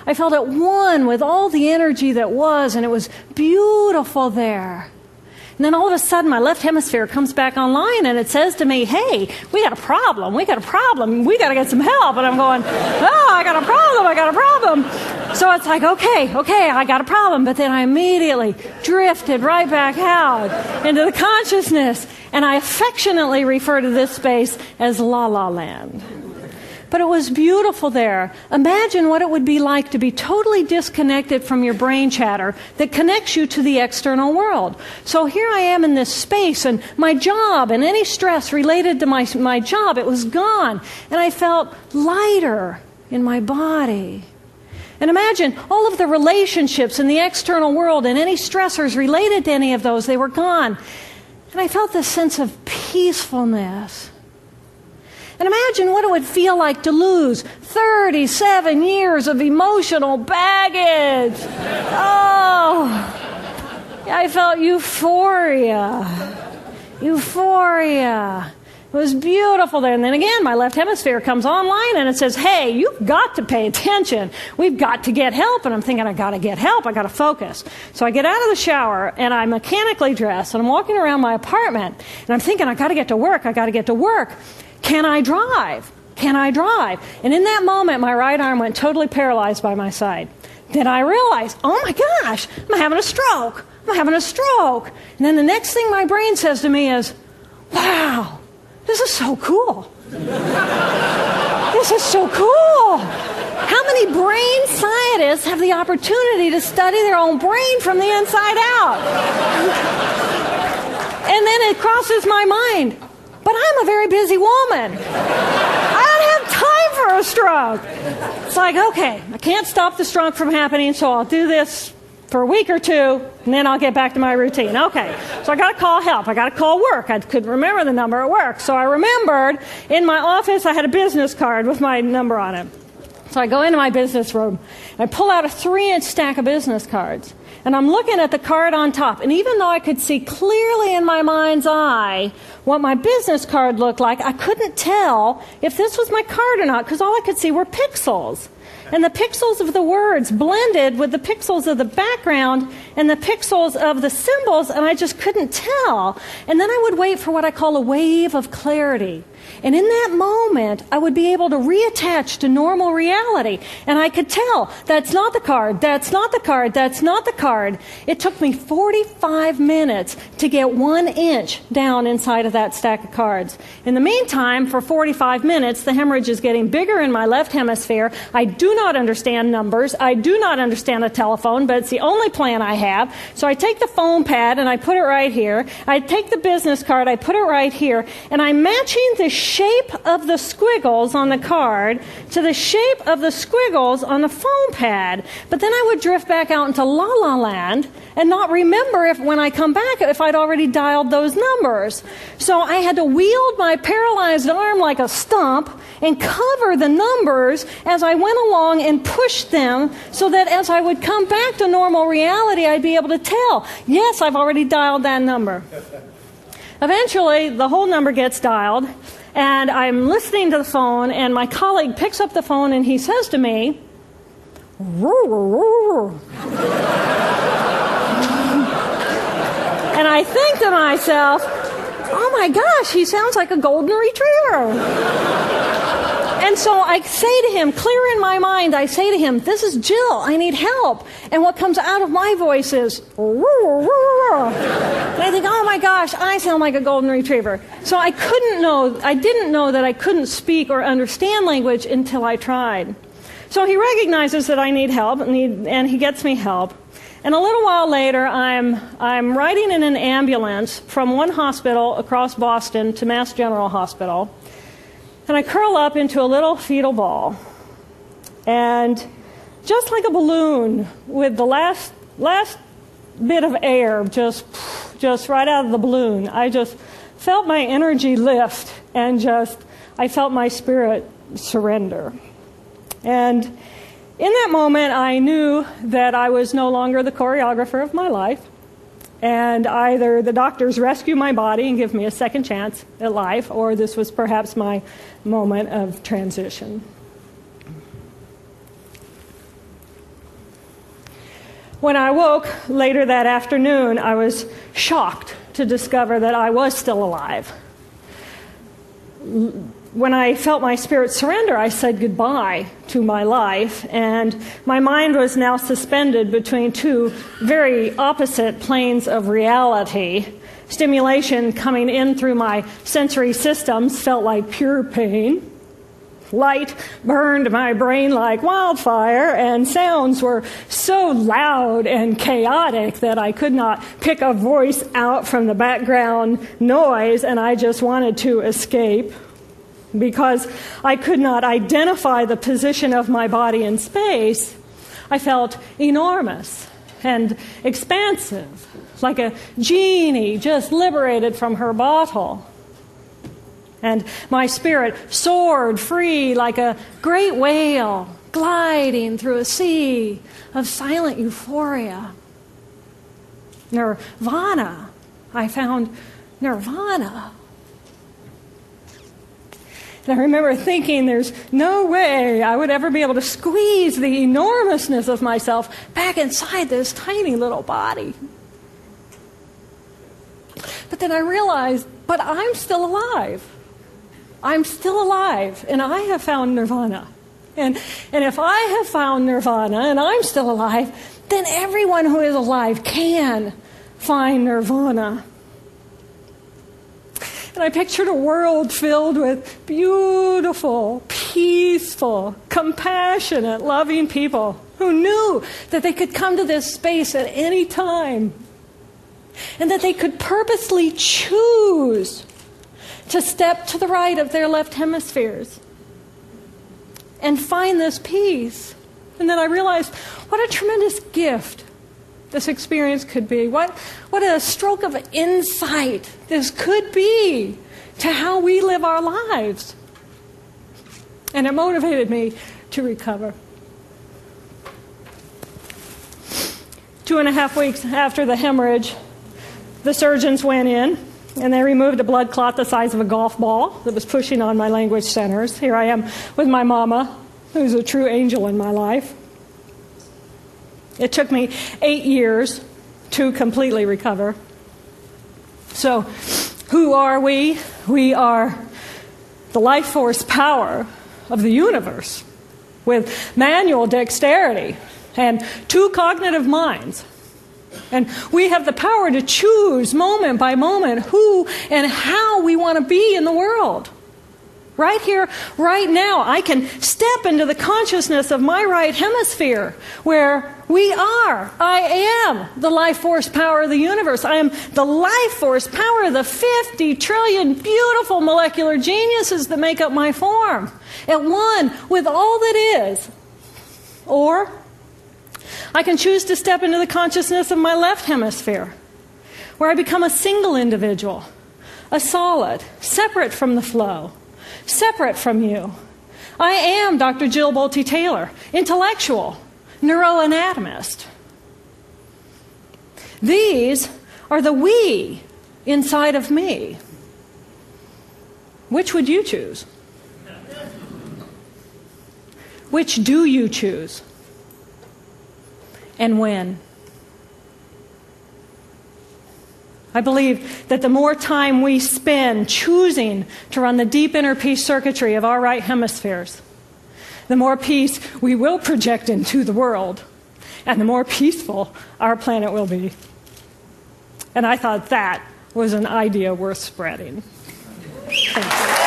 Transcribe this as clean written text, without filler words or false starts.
I felt at one with all the energy that was, and it was beautiful there. And then all of a sudden, my left hemisphere comes back online, and it says to me, hey, we got a problem, we got to get some help. And I'm going, oh, I got a problem. So it's like, okay, I got a problem. But then I immediately drifted right back out into the consciousness, and I affectionately refer to this space as La La Land. But it was beautiful there. Imagine what it would be like to be totally disconnected from your brain chatter that connects you to the external world. So here I am in this space, and my job and any stress related to my job, it was gone. And I felt lighter in my body. And imagine all of the relationships in the external world and any stressors related to any of those, they were gone. And I felt this sense of peacefulness. And imagine what it would feel like to lose 37 years of emotional baggage. Oh, I felt euphoria. It was beautiful there. And then again, my left hemisphere comes online and it says, hey, you've got to pay attention. We've got to get help. And I'm thinking, I got to get help. I got to focus. So I get out of the shower and I mechanically dress and I'm walking around my apartment and I'm thinking, I got to get to work. Can I drive? And in that moment, my right arm went totally paralyzed by my side. Then I realized, oh my gosh, I'm having a stroke. And then the next thing my brain says to me is, wow, this is so cool. How many brain scientists have the opportunity to study their own brain from the inside out? And then it crosses my mind, but I'm a very busy woman. I don't have time for a stroke. It's like, okay, I can't stop the stroke from happening, so I'll do this for a week or two, and then I'll get back to my routine. Okay, so I got to call help. I got to call work. I couldn't remember the number at work. So I remembered in my office I had a business card with my number on it. So I go into my business room, and I pull out a 3-inch stack of business cards. And I'm looking at the card on top. And even though I could see clearly in my mind's eye what my business card looked like, I couldn't tell if this was my card or not, because all I could see were pixels. And the pixels of the words blended with the pixels of the background and the pixels of the symbols, and I just couldn't tell. And then I would wait for what I call a wave of clarity. And in that moment, I would be able to reattach to normal reality. And I could tell, that's not the card, that's not the card, that's not the card. It took me 45 minutes to get 1 inch down inside of that stack of cards. In the meantime, for 45 minutes, the hemorrhage is getting bigger in my left hemisphere. I do not understand numbers. I do not understand a telephone, but it's the only plan I have. So I take the phone pad and I put it right here. I take the business card, I put it right here, and I'm matching the shape of the squiggles on the card to the shape of the squiggles on the phone pad. But then I would drift back out into La La Land and not remember if when I come back if I'd already dialed those numbers. So I had to wield my paralyzed arm like a stump and cover the numbers as I went along and push them so that as I would come back to normal reality, I'd be able to tell, yes, I've already dialed that number. Eventually, the whole number gets dialed, and I'm listening to the phone, and my colleague picks up the phone, and he says to me, and I think to myself, oh my gosh, he sounds like a golden retriever. And so I say to him, clear in my mind, I say to him, this is Jill, I need help. And what comes out of my voice is, and I think, oh my gosh, I sound like a golden retriever. So I didn't know that I couldn't speak or understand language until I tried. So he recognizes that I need help, and he gets me help. And a little while later, I'm riding in an ambulance from one hospital across Boston to Mass General Hospital. And I curl up into a little fetal ball. And just like a balloon, with the last bit of air just right out of the balloon, I just felt my energy lift and I felt my spirit surrender. And in that moment, I knew that I was no longer the choreographer of my life. And either the doctors rescue my body and give me a second chance at life, or this was perhaps my moment of transition. When I woke later that afternoon, I was shocked to discover that I was still alive. When I felt my spirit surrender, I said goodbye to my life, and my mind was now suspended between two very opposite planes of reality. Stimulation coming in through my sensory systems felt like pure pain. Light burned my brain like wildfire, and sounds were so loud and chaotic that I could not pick a voice out from the background noise, and I just wanted to escape. Because I could not identify the position of my body in space, I felt enormous and expansive, like a genie just liberated from her bottle. And my spirit soared free like a great whale gliding through a sea of silent euphoria. Nirvana. I found nirvana. And I remember thinking there's no way I would ever be able to squeeze the enormousness of myself back inside this tiny little body. But then I realized, but I'm still alive. I'm still alive, and I have found nirvana. And if I have found nirvana and I'm still alive, then everyone who is alive can find nirvana. And I pictured a world filled with beautiful, peaceful, compassionate, loving people who knew that they could come to this space at any time, and that they could purposely choose to step to the right of their left hemispheres and find this peace. And then I realized what a tremendous gift this experience could be. What a stroke of insight this could be to how we live our lives. And it motivated me to recover. 2.5 weeks after the hemorrhage, the surgeons went in and they removed a blood clot the size of a golf ball that was pushing on my language centers. Here I am with my mama, who's a true angel in my life. It took me 8 years to completely recover. So, who are we? We are the life force power of the universe with manual dexterity and 2 cognitive minds. And we have the power to choose moment by moment who and how we want to be in the world. Right here, right now, I can step into the consciousness of my right hemisphere where I am the life force power of the universe. I am the life force power of the 50 trillion beautiful molecular geniuses that make up my form, at one with all that is. Or I can choose to step into the consciousness of my left hemisphere, where I become a single individual, a solid, separate from the flow, separate from you. I am Dr. Jill Bolte Taylor, intellectual, neuroanatomist. These are the we inside of me. Which would you choose? Which do you choose? And when? I believe that the more time we spend choosing to run the deep inner peace circuitry of our right hemispheres, the more peace we will project into the world, and the more peaceful our planet will be. And I thought that was an idea worth spreading. Thank you.